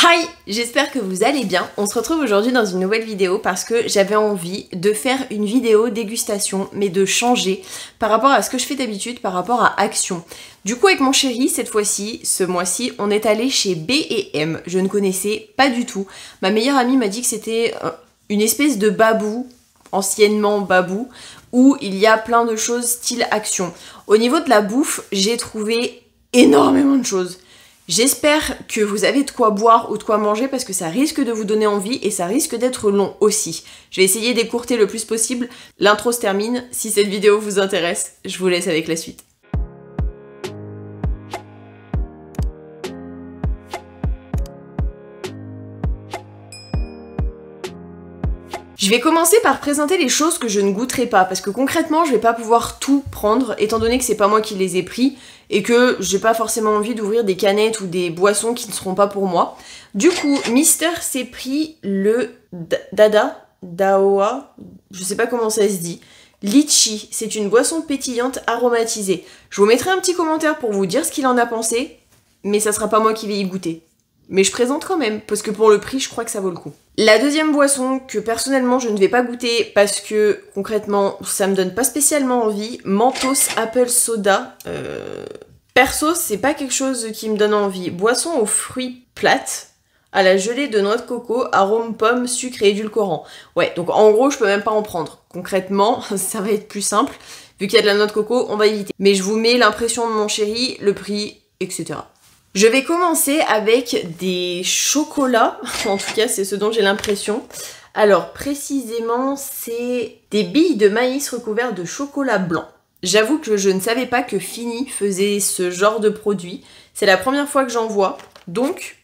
Hi, j'espère que vous allez bien. On se retrouve aujourd'hui dans une nouvelle vidéo parce que j'avais envie de faire une vidéo dégustation, mais de changer par rapport à ce que je fais d'habitude, par rapport à Action. Du coup, avec mon chéri, cette fois-ci, ce mois-ci, on est allé chez B&M. Je ne connaissais pas du tout. Ma meilleure amie m'a dit que c'était une espèce de babou, anciennement babou, où il y a plein de choses style Action. Au niveau de la bouffe, j'ai trouvé énormément de choses. J'espère que vous avez de quoi boire ou de quoi manger parce que ça risque de vous donner envie et ça risque d'être long aussi. Je vais essayer d'écourter le plus possible. L'intro se termine. Si cette vidéo vous intéresse, je vous laisse avec la suite. Je vais commencer par présenter les choses que je ne goûterai pas, parce que concrètement, je vais pas pouvoir tout prendre, étant donné que c'est pas moi qui les ai pris, et que j'ai pas forcément envie d'ouvrir des canettes ou des boissons qui ne seront pas pour moi. Du coup, Mister s'est pris le Daoa, je sais pas comment ça se dit, Litchi, c'est une boisson pétillante aromatisée. Je vous mettrai un petit commentaire pour vous dire ce qu'il en a pensé, mais ça sera pas moi qui vais y goûter. Mais je présente quand même, parce que pour le prix, je crois que ça vaut le coup. La deuxième boisson que personnellement je ne vais pas goûter parce que concrètement ça me donne pas spécialement envie, Mentos Apple Soda. Perso, c'est pas quelque chose qui me donne envie. Boisson aux fruits plates, à la gelée de noix de coco, arôme pomme, sucre et édulcorant. Ouais, donc en gros je peux même pas en prendre. Concrètement, ça va être plus simple. Vu qu'il y a de la noix de coco, on va éviter. Mais je vous mets l'impression de mon chéri, le prix, etc. Je vais commencer avec des chocolats, en tout cas c'est ce dont j'ai l'impression. Alors précisément c'est des billes de maïs recouvertes de chocolat blanc. J'avoue que je ne savais pas que Fini faisait ce genre de produit. C'est la première fois que j'en vois, donc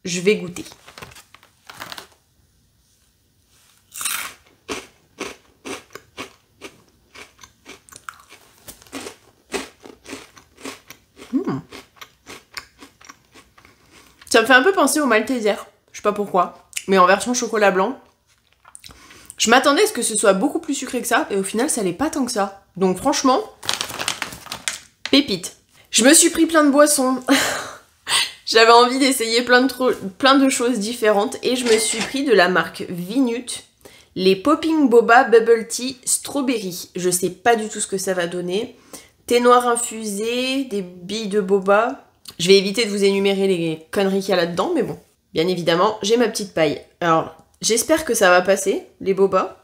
je vais goûter. Ça me fait un peu penser au Malteser, je sais pas pourquoi, mais en version chocolat blanc. Je m'attendais à ce que ce soit beaucoup plus sucré que ça, et au final ça l'est pas tant que ça. Donc franchement, pépite. Je me suis pris plein de boissons. J'avais envie d'essayer plein de choses différentes, et je me suis pris de la marque Vinut, les Popping Boba Bubble Tea Strawberry. Je sais pas du tout ce que ça va donner. Thé noir infusé, des billes de boba. Je vais éviter de vous énumérer les conneries qu'il y a là-dedans, mais bon, bien évidemment, j'ai ma petite paille. Alors, j'espère que ça va passer, les bobas.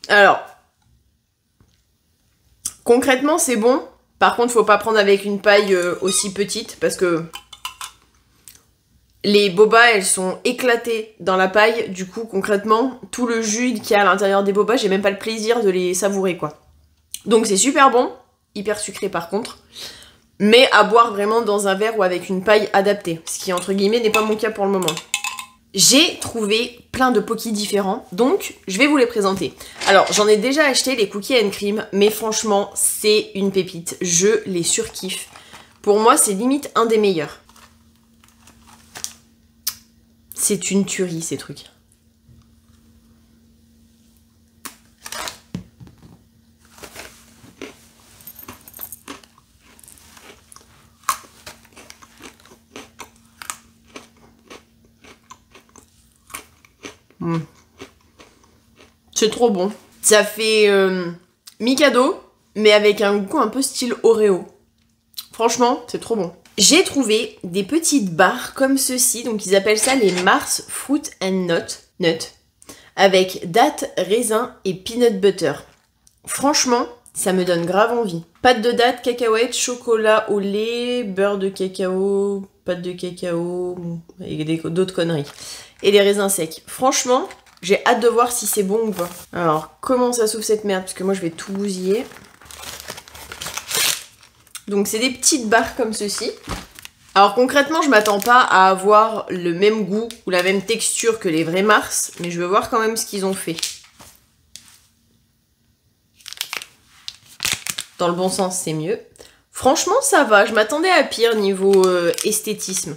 Alors, concrètement, c'est bon. Par contre, faut pas prendre avec une paille aussi petite, parce que les bobas, elles sont éclatées dans la paille, du coup, concrètement, tout le jus qu'il y a à l'intérieur des bobas, j'ai même pas le plaisir de les savourer, quoi. Donc c'est super bon, hyper sucré par contre, mais à boire vraiment dans un verre ou avec une paille adaptée, ce qui, entre guillemets, n'est pas mon cas pour le moment. J'ai trouvé plein de Pocky différents, donc je vais vous les présenter. Alors, j'en ai déjà acheté les cookies and cream, mais franchement, c'est une pépite, je les surkiffe. Pour moi, c'est limite un des meilleurs. C'est une tuerie, ces trucs. C'est trop bon. Ça fait Mikado, mais avec un goût un peu style Oreo. Franchement, c'est trop bon. J'ai trouvé des petites barres comme ceci, donc ils appellent ça les Mars Fruit and Nut, avec dattes, raisins et peanut butter. Franchement, ça me donne grave envie. Pâte de dattes, cacahuètes, chocolat au lait, beurre de cacao, pâte de cacao, et d'autres conneries. Et les raisins secs. Franchement, j'ai hâte de voir si c'est bon ou pas. Alors, comment ça s'ouvre cette merde? Parce que moi, je vais tout bousiller. Donc c'est des petites barres comme ceci. Alors concrètement, je m'attends pas à avoir le même goût ou la même texture que les vrais Mars, mais je veux voir quand même ce qu'ils ont fait. Dans le bon sens, c'est mieux. Franchement, ça va. Je m'attendais à pire niveau esthétisme.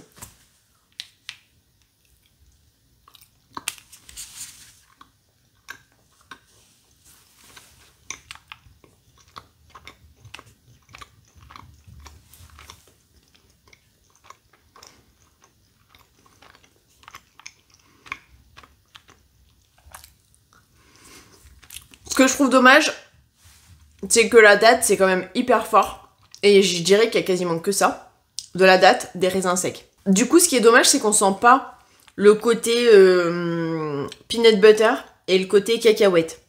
Ce que je trouve dommage, c'est que la date, c'est quand même hyper fort. Et je dirais qu'il y a quasiment que ça. De la date, des raisins secs. Du coup, ce qui est dommage, c'est qu'on sent pas le côté peanut butter et le côté cacahuète.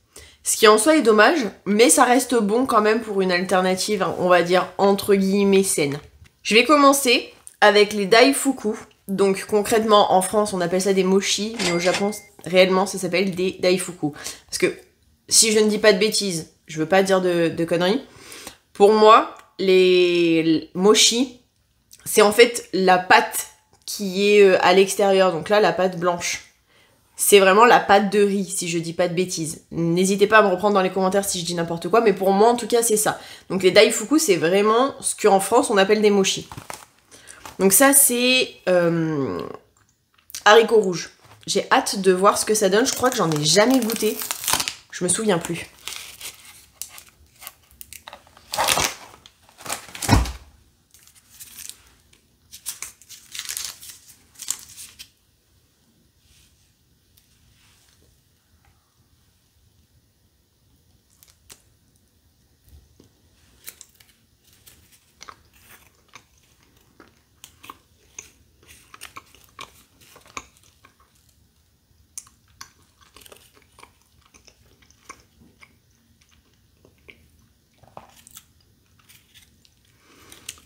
Ce qui en soi est dommage, mais ça reste bon quand même pour une alternative, hein, on va dire entre guillemets saine. Je vais commencer avec les daifuku. Donc concrètement, en France, on appelle ça des mochi, mais au Japon, réellement, ça s'appelle des daifuku. Parce que, si je ne dis pas de bêtises, je veux pas dire de conneries, pour moi, les mochi, c'est en fait la pâte qui est à l'extérieur, donc là, la pâte blanche. C'est vraiment la pâte de riz, si je dis pas de bêtises. N'hésitez pas à me reprendre dans les commentaires si je dis n'importe quoi, mais pour moi, en tout cas, c'est ça. Donc les daifuku, c'est vraiment ce qu'en France, on appelle des mochi. Donc ça, c'est haricots rouges. J'ai hâte de voir ce que ça donne. Je crois que j'en ai jamais goûté. Je me souviens plus.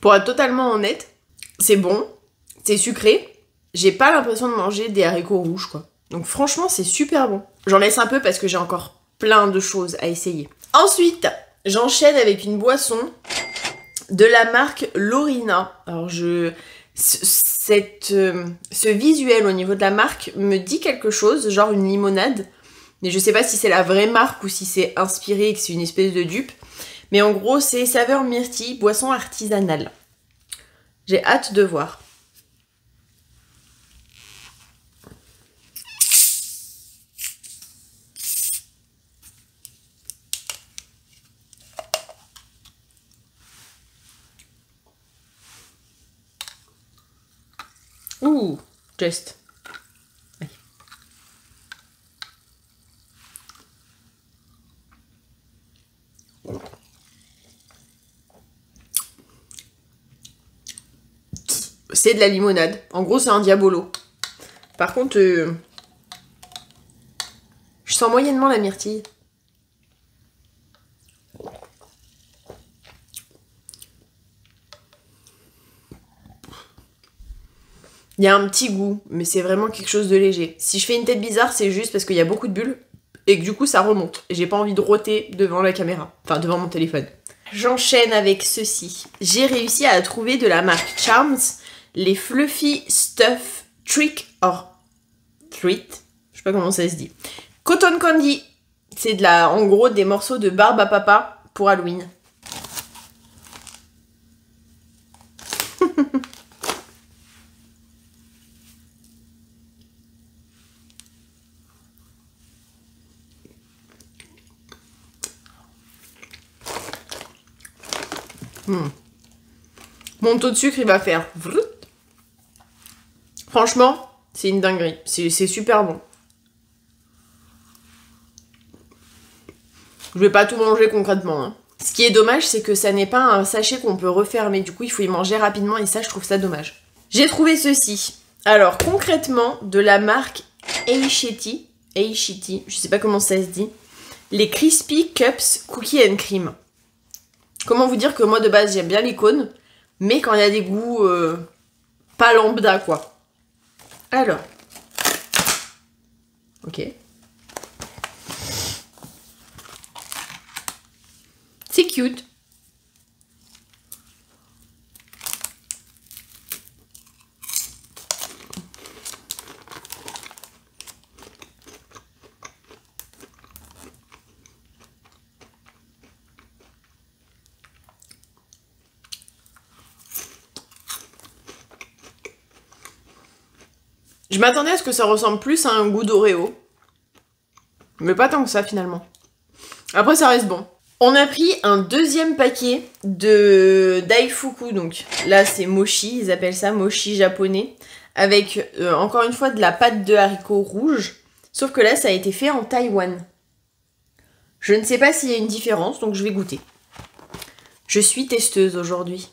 Pour être totalement honnête, c'est bon, c'est sucré. J'ai pas l'impression de manger des haricots rouges, quoi. Donc franchement, c'est super bon. J'en laisse un peu parce que j'ai encore plein de choses à essayer. Ensuite, j'enchaîne avec une boisson de la marque Lorina. Alors ce visuel au niveau de la marque me dit quelque chose, genre une limonade. Mais je sais pas si c'est la vraie marque ou si c'est inspiré et que c'est une espèce de dupe. Mais en gros, c'est saveur myrtille, boisson artisanale. J'ai hâte de voir. Ouh, just. Ouais. C'est de la limonade. En gros, c'est un diabolo. Par contre, je sens moyennement la myrtille. Il y a un petit goût, mais c'est vraiment quelque chose de léger. Si je fais une tête bizarre, c'est juste parce qu'il y a beaucoup de bulles et que du coup, ça remonte. Et j'ai pas envie de rôter devant la caméra. Enfin, devant mon téléphone. J'enchaîne avec ceci. J'ai réussi à trouver de la marque Charms les Fluffy Stuff Trick or Treat. Je sais pas comment ça se dit. Cotton Candy. C'est en gros des morceaux de barbe à papa pour Halloween. Mon taux de sucre, il va faire... Franchement, c'est une dinguerie. C'est super bon. Je vais pas tout manger concrètement. Hein. Ce qui est dommage, c'est que ça n'est pas un sachet qu'on peut refermer. Du coup, il faut y manger rapidement et ça, je trouve ça dommage. J'ai trouvé ceci. Alors, concrètement, de la marque Eichiti, je sais pas comment ça se dit. Les Crispy Cups Cookie and Cream. Comment vous dire que moi, de base, j'aime bien les cônes. Mais quand il y a des goûts pas lambda, quoi. Alors. Ok. C'est cute. Je m'attendais à ce que ça ressemble plus à un goût d'Oreo. Mais pas tant que ça finalement. Après ça reste bon. On a pris un deuxième paquet de daifuku. Donc là c'est mochi, ils appellent ça mochi japonais. Avec encore une fois de la pâte de haricots rouges. Sauf que là ça a été fait en Taïwan. Je ne sais pas s'il y a une différence, donc je vais goûter. Je suis testeuse aujourd'hui.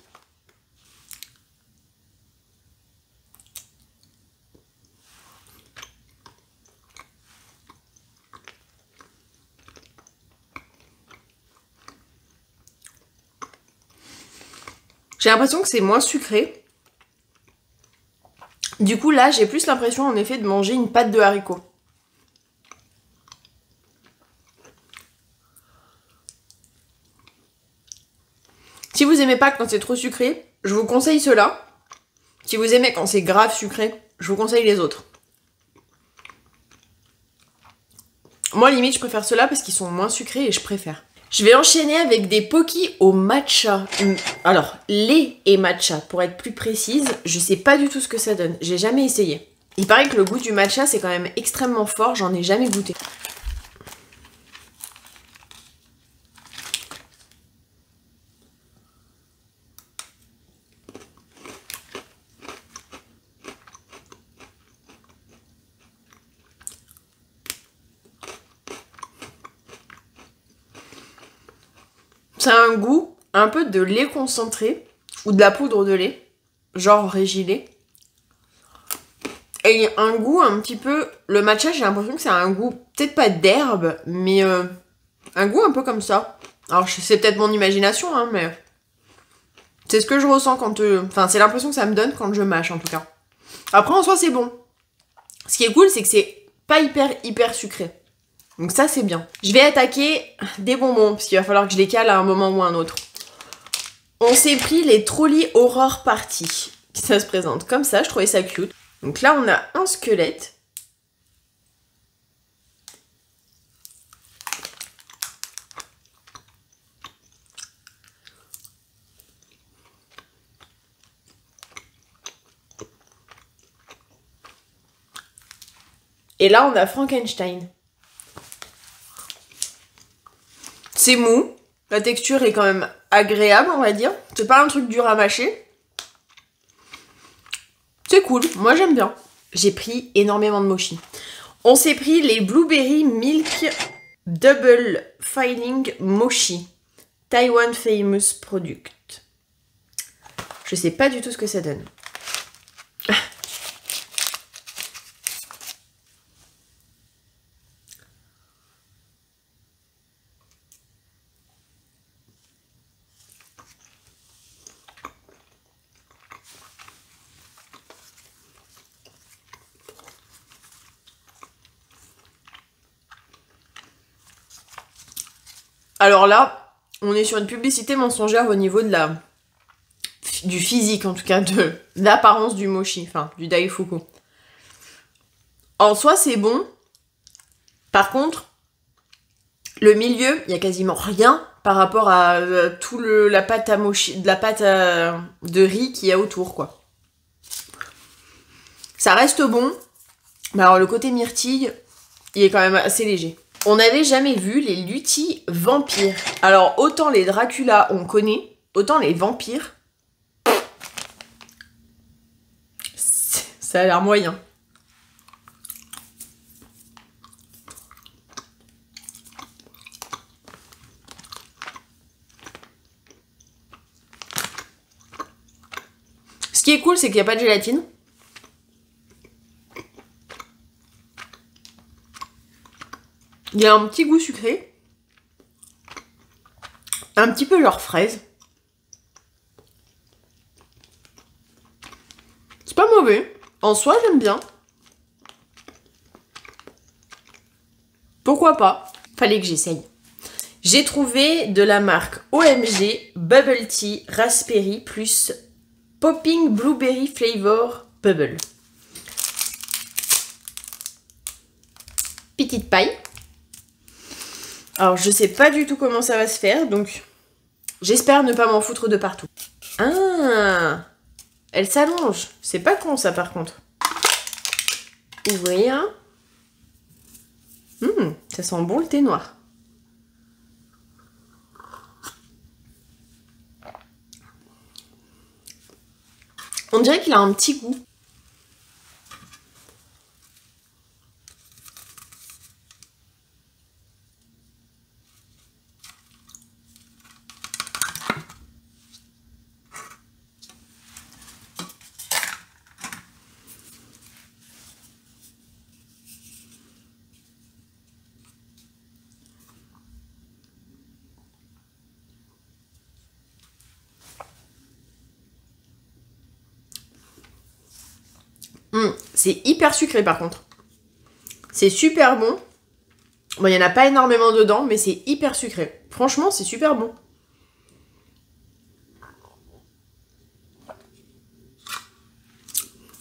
J'ai l'impression que c'est moins sucré. Du coup, là, j'ai plus l'impression, en effet, de manger une pâte de haricots. Si vous aimez pas quand c'est trop sucré, je vous conseille ceux-là. Si vous aimez quand c'est grave sucré, je vous conseille les autres. Moi, limite, je préfère ceux-là parce qu'ils sont moins sucrés et je préfère. Je vais enchaîner avec des Pocky au matcha. Alors, lait et matcha, pour être plus précise, je sais pas du tout ce que ça donne. J'ai jamais essayé. Il paraît que le goût du matcha, c'est quand même extrêmement fort, j'en ai jamais goûté. Ça a un goût un peu de lait concentré ou de la poudre de lait, genre Régilait. Et un goût un petit peu... Le matcha, j'ai l'impression que ça a un goût, peut-être pas d'herbe, mais un goût un peu comme ça. Alors, c'est peut-être mon imagination, hein, mais... C'est ce que je ressens quand... Enfin, c'est l'impression que ça me donne quand je mâche, en tout cas. Après, en soi, c'est bon. Ce qui est cool, c'est que c'est pas hyper sucré. Donc ça, c'est bien. Je vais attaquer des bonbons, parce qu'il va falloir que je les cale à un moment ou à un autre. On s'est pris les Trolli Horror Party. Ça se présente comme ça, je trouvais ça cute. Donc là, on a un squelette. Et là, on a Frankenstein. C'est mou. La texture est quand même agréable, on va dire. C'est pas un truc dur à mâcher. C'est cool, moi j'aime bien. J'ai pris énormément de mochi. On s'est pris les Blueberry Milk Double Filling Mochi. Taiwan Famous Product. Je sais pas du tout ce que ça donne. Alors là, on est sur une publicité mensongère au niveau de du physique, en tout cas, de l'apparence du mochi, enfin, du daifuku. En soi, c'est bon. Par contre, le milieu, il y a quasiment rien par rapport à la pâte à mochi, de la pâte de riz qu'il y a autour, quoi. Ça reste bon, mais alors le côté myrtille, il est quand même assez léger. On n'avait jamais vu les Lutti vampires. Alors, autant les Dracula, on connaît, autant les vampires, ça a l'air moyen. Ce qui est cool, c'est qu'il n'y a pas de gélatine. Il y a un petit goût sucré. Un petit peu genre fraise. C'est pas mauvais. En soi, j'aime bien. Pourquoi pas? Fallait que j'essaye. J'ai trouvé de la marque OMG Bubble Tea Raspberry plus Popping Blueberry Flavor Bubble. Petite paille. Alors, je sais pas du tout comment ça va se faire, donc j'espère ne pas m'en foutre de partout. Ah, elle s'allonge. C'est pas con, ça, par contre. Ouvrir. Ça sent bon le thé noir. On dirait qu'il a un petit goût. C'est hyper sucré par contre. C'est super bon. Bon, il n'y en a pas énormément dedans, mais c'est hyper sucré. Franchement, c'est super bon.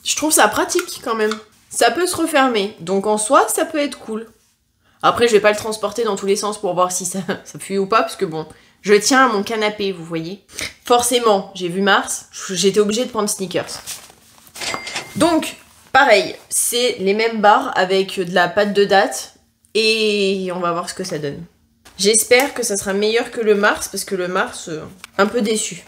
Je trouve ça pratique quand même. Ça peut se refermer, donc en soi, ça peut être cool. Après, je vais pas le transporter dans tous les sens pour voir si ça fuit ou pas, parce que bon, je tiens à mon canapé, vous voyez. Forcément, j'ai vu Mars, j'étais obligée de prendre Snickers. Donc, pareil, c'est les mêmes barres avec de la pâte de date, et on va voir ce que ça donne. J'espère que ça sera meilleur que le Mars, parce que le Mars, un peu déçu.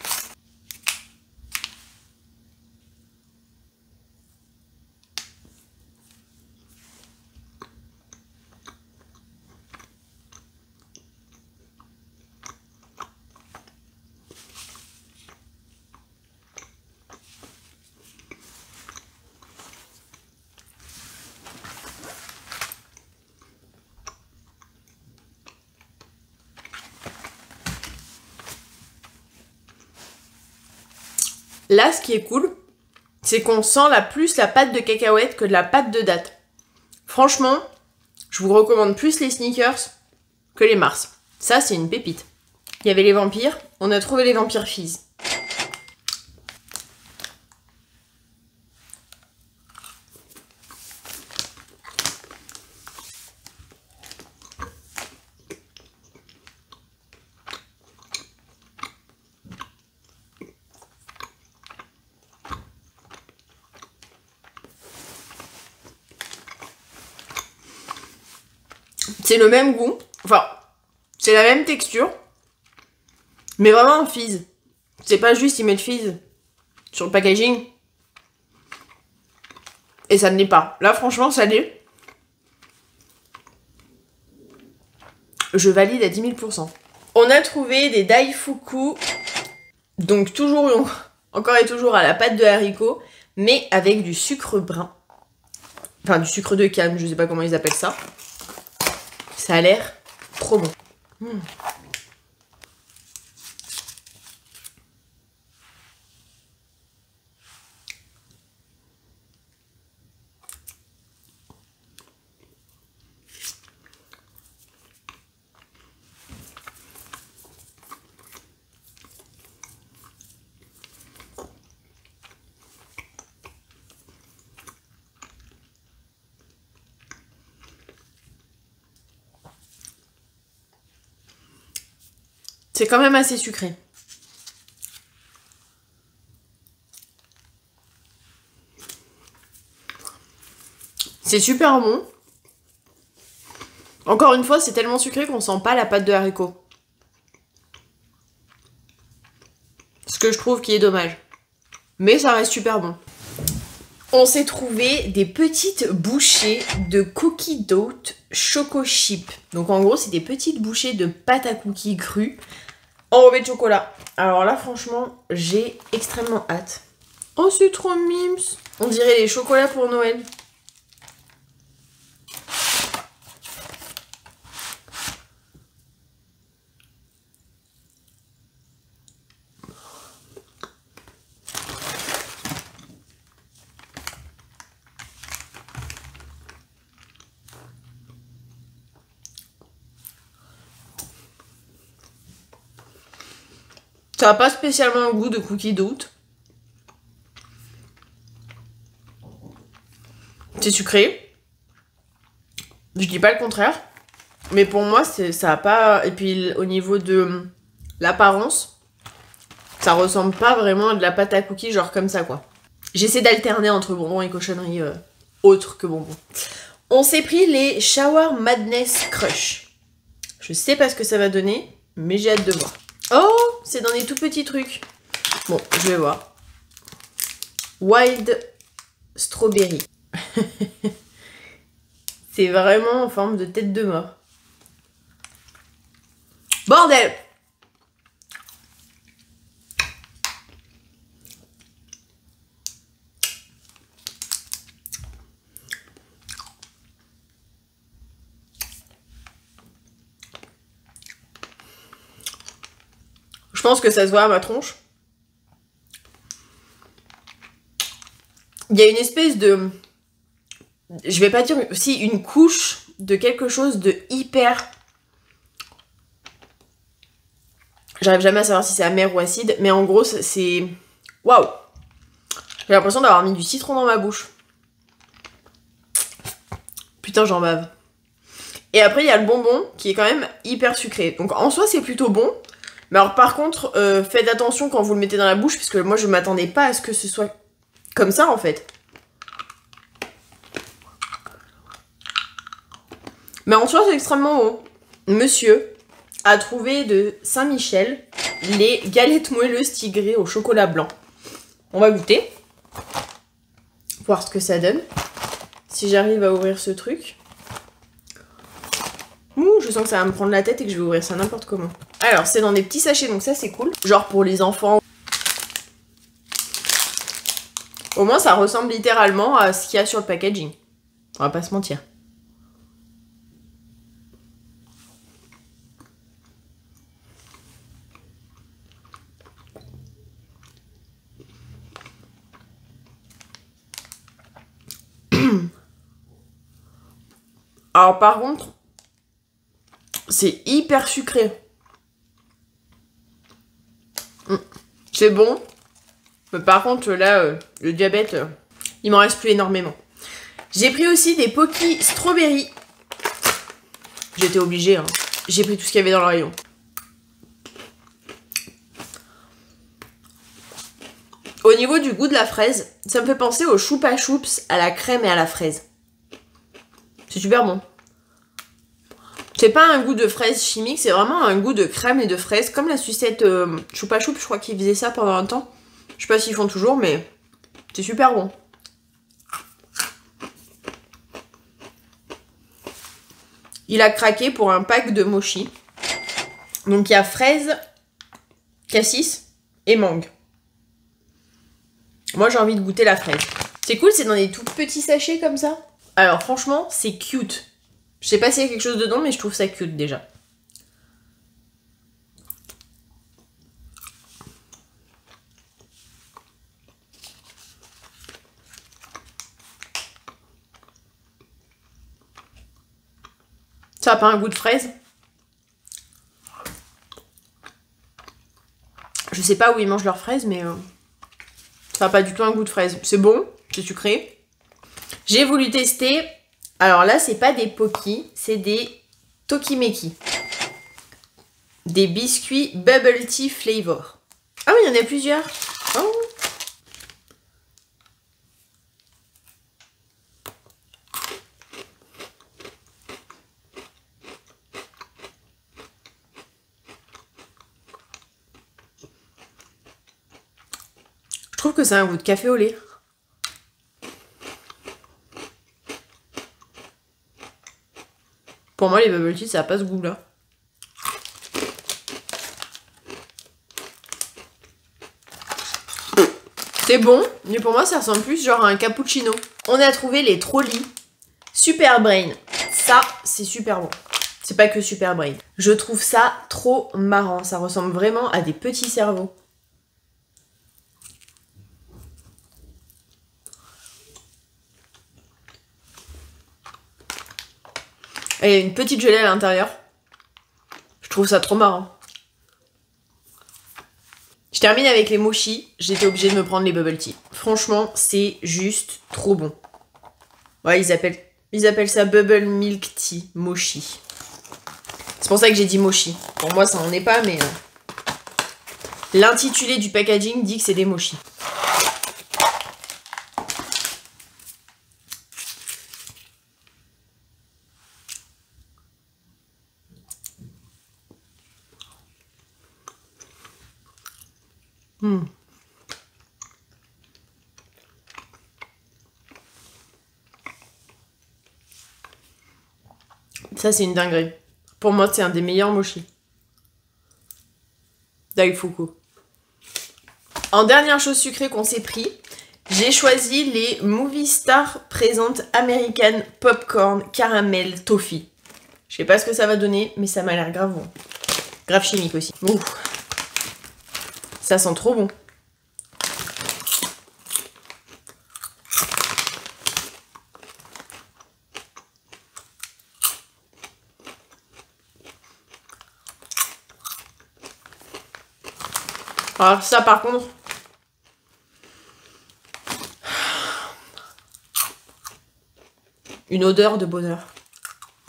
Là, ce qui est cool, c'est qu'on sent plus la pâte de cacahuète que de la pâte de date. Franchement, je vous recommande plus les Snickers que les Mars. Ça, c'est une pépite. Il y avait les vampires, on a trouvé les vampires Fizz. C'est le même goût, enfin, c'est la même texture, mais vraiment en Fizz. C'est pas juste ils mettent Fizz sur le packaging et ça ne l'est pas. Là, franchement, ça l'est. Je valide à 10 000%. On a trouvé des Daifuku, donc toujours, encore et toujours à la pâte de haricot, mais avec du sucre brun. Enfin, du sucre de canne, je sais pas comment ils appellent ça. Ça a l'air trop bon. C'est quand même assez sucré. C'est super bon. Encore une fois, c'est tellement sucré qu'on sent pas la pâte de haricot. Ce que je trouve qui est dommage. Mais ça reste super bon. On s'est trouvé des petites bouchées de cookie dough choco chip. Donc en gros, c'est des petites bouchées de pâte à cookies crues enrobées de chocolat. Alors là, franchement, j'ai extrêmement hâte. Oh, c'est trop mimes. On dirait les chocolats pour Noël. Ça n'a pas spécialement un goût de cookie dough. C'est sucré. Je dis pas le contraire. Mais pour moi, ça a pas... Et puis au niveau de l'apparence, ça ressemble pas vraiment à de la pâte à cookies, genre comme ça, quoi. J'essaie d'alterner entre bonbons et cochonneries autres que bonbons. On s'est pris les Shower Madness Crush. Je sais pas ce que ça va donner, mais j'ai hâte de voir. Oh, c'est dans des tout petits trucs. Bon, je vais voir. Wild Strawberry. C'est vraiment en forme de tête de mort. Bordel! Je pense que ça se voit à ma tronche. Il y a une espèce de je vais pas dire si une couche de quelque chose de hyper... J'arrive jamais à savoir si c'est amer ou acide, mais en gros c'est... Waouh! J'ai l'impression d'avoir mis du citron dans ma bouche. Putain, j'en bave. Et après, il y a le bonbon qui est quand même hyper sucré. Donc en soi, c'est plutôt bon. Mais alors par contre, faites attention quand vous le mettez dans la bouche, puisque moi, je m'attendais pas à ce que ce soit comme ça, en fait. Mais en soi, c'est extrêmement bon. Monsieur a trouvé de Saint-Michel les galettes moelleuses tigrées au chocolat blanc. On va goûter. Voir ce que ça donne. Si j'arrive à ouvrir ce truc. Ouh, je sens que ça va me prendre la tête et que je vais ouvrir ça n'importe comment. Alors, c'est dans des petits sachets, donc ça c'est cool. Genre pour les enfants. Au moins, ça ressemble littéralement à ce qu'il y a sur le packaging. On va pas se mentir. Alors par contre, c'est hyper sucré. C'est bon. Mais par contre, là, le diabète, il m'en reste plus énormément. J'ai pris aussi des Pocky Strawberry. J'étais obligée, hein. J'ai pris tout ce qu'il y avait dans le rayon. Au niveau du goût de la fraise, ça me fait penser aux Choupa Choups à la crème et à la fraise. C'est super bon. C'est pas un goût de fraise chimique, c'est vraiment un goût de crème et de fraise. Comme la sucette Choupa Choups, je crois qu'ils faisaient ça pendant un temps. Je sais pas s'ils font toujours, mais c'est super bon. Il a craqué pour un pack de mochi. Donc il y a fraise, cassis et mangue. Moi j'ai envie de goûter la fraise. C'est cool, c'est dans des tout petits sachets comme ça. Alors franchement, c'est cute. Je sais pas s'il y a quelque chose dedans, mais je trouve ça cute déjà. Ça a pas un goût de fraise. Je sais pas où ils mangent leurs fraises, mais ça a pas du tout un goût de fraise. C'est bon, c'est sucré. J'ai voulu tester. Alors là, c'est pas des Pocky, c'est des Tokimeki. Des biscuits Bubble Tea Flavor. Ah oui, il y en a plusieurs. Oh. Je trouve que c'est un goût de café au lait. Pour moi, les bubble tea, ça n'a pas ce goût-là. C'est bon, mais pour moi, ça ressemble plus genre à un cappuccino. On a trouvé les Trolli Super Brain. Ça, c'est super bon. C'est pas que Super Brain. Je trouve ça trop marrant. Ça ressemble vraiment à des petits cerveaux. Et il y a une petite gelée à l'intérieur. Je trouve ça trop marrant. Je termine avec les mochi. J'étais obligée de me prendre les bubble tea. Franchement, c'est juste trop bon. Ouais, ils appellent ça bubble milk tea mochi. C'est pour ça que j'ai dit mochi. Pour moi, ça en est pas, mais l'intitulé du packaging dit que c'est des mochi. Ça, c'est une dinguerie. Pour moi, c'est un des meilleurs mochi. Daifuku. En dernière chose sucrée qu'on s'est pris, j'ai choisi les Movie Star Present American Popcorn Caramel Toffee. Je sais pas ce que ça va donner, mais ça m'a l'air grave bon. Grave chimique aussi. Ouh. Ça sent trop bon. Alors ça par contre... Une odeur de bonheur.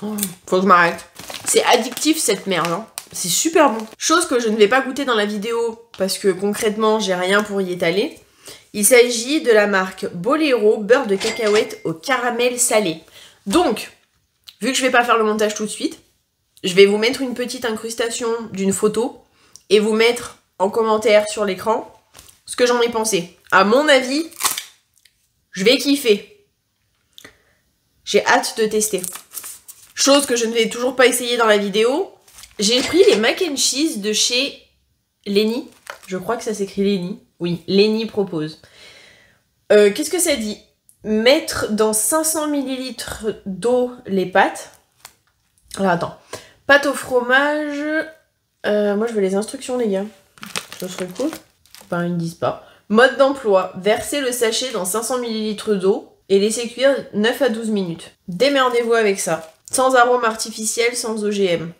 Oh, faut que je m'arrête. C'est addictif cette merde, hein. C'est super bon. Chose que je ne vais pas goûter dans la vidéo parce que concrètement j'ai rien pour y étaler. Il s'agit de la marque Bolero beurre de cacahuète au caramel salé. Donc, vu que je vais pas faire le montage tout de suite, je vais vous mettre une petite incrustation d'une photo et vous mettre en commentaire sur l'écran ce que j'en ai pensé. À mon avis, je vais kiffer. J'ai hâte de tester. Chose que je ne vais toujours pas essayer dans la vidéo. J'ai pris les mac and cheese de chez Lenny. Je crois que ça s'écrit Lenny. Oui, Lenny propose. Qu'est-ce que ça dit? Mettre dans 500 ml d'eau les pâtes. Alors attends. Pâte au fromage. Moi je veux les instructions les gars. Ce serait cool. Enfin ils ne disent pas. Mode d'emploi. Verser le sachet dans 500 ml d'eau. Et laisser cuire 9 à 12 minutes. Démerdez-vous avec ça. Sans arôme artificiel, sans OGM.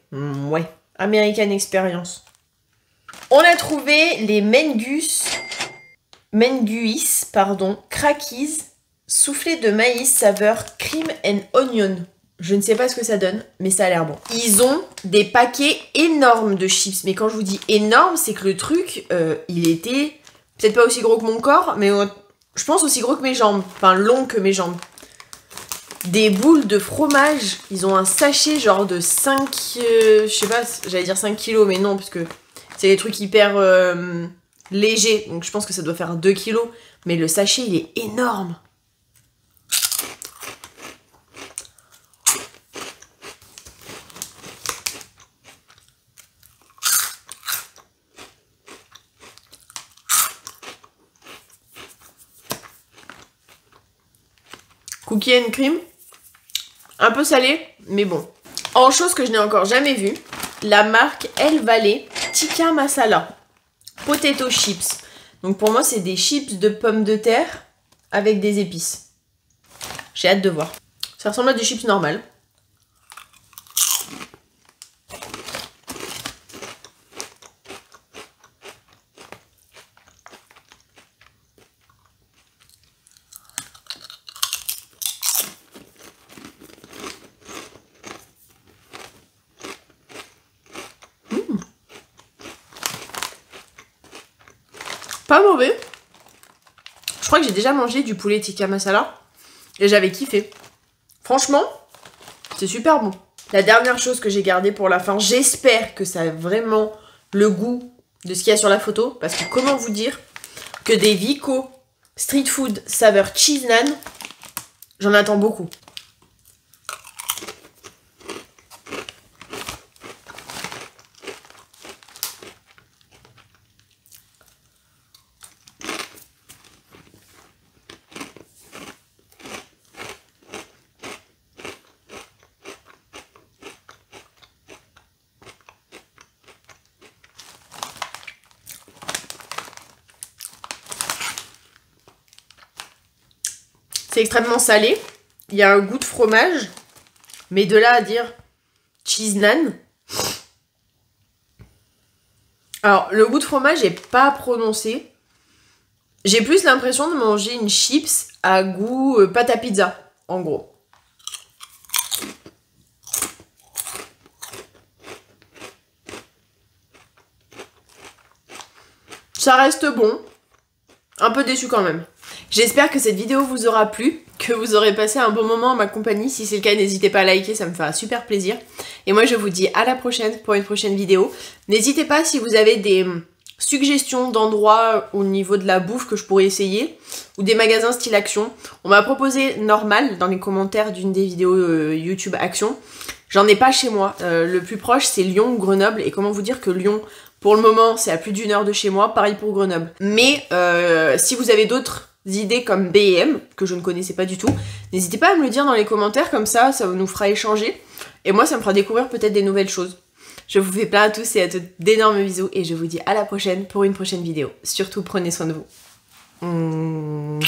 Ouais. American Experience. On a trouvé les Menguis, Craquies, soufflé de maïs saveur cream and onion. Je ne sais pas ce que ça donne, mais ça a l'air bon. Ils ont des paquets énormes de chips. Mais quand je vous dis énorme, c'est que le truc, il était peut-être pas aussi gros que mon corps, mais... je pense aussi gros que mes jambes, enfin long que mes jambes. Des boules de fromage, ils ont un sachet genre de 5, je sais pas, j'allais dire 5 kilos, mais non, parce que c'est des trucs hyper légers, donc je pense que ça doit faire 2 kilos, mais le sachet il est énorme. Cookie and cream, un peu salé, mais bon. En chose que je n'ai encore jamais vue, la marque El Valle Tikka Masala Potato Chips. Donc pour moi, c'est des chips de pommes de terre avec des épices. J'ai hâte de voir. Ça ressemble à des chips normales. Pas mauvais. Je crois que j'ai déjà mangé du poulet tikka masala et j'avais kiffé. Franchement, c'est super bon. La dernière chose que j'ai gardée pour la fin, j'espère que ça a vraiment le goût de ce qu'il y a sur la photo, parce que comment vous dire que des Vico street food saveur cheese naan, j'en attends beaucoup. C'est extrêmement salé. Il y a un goût de fromage. Mais de là à dire cheese naan. Alors, le goût de fromage n'est pas prononcé. J'ai plus l'impression de manger une chips à goût pâte à pizza, en gros. Ça reste bon. Un peu déçu quand même. J'espère que cette vidéo vous aura plu, que vous aurez passé un bon moment en ma compagnie. Si c'est le cas, n'hésitez pas à liker, ça me fera super plaisir. Et moi, je vous dis à la prochaine pour une prochaine vidéo. N'hésitez pas si vous avez des suggestions d'endroits au niveau de la bouffe que je pourrais essayer, ou des magasins style Action. On m'a proposé Normal dans les commentaires d'une des vidéos YouTube Action. J'en ai pas chez moi. Le plus proche, c'est Lyon ou Grenoble. Et comment vous dire que Lyon, pour le moment, c'est à plus d'1 heure de chez moi. Pareil pour Grenoble. Mais si vous avez d'autres idées comme B&M, que je ne connaissais pas du tout, n'hésitez pas à me le dire dans les commentaires, comme ça nous fera échanger, et moi ça me fera découvrir peut-être des nouvelles choses. Je vous fais plein à tous et à toutes d'énormes bisous, et je vous dis à la prochaine pour une prochaine vidéo. Surtout prenez soin de vous.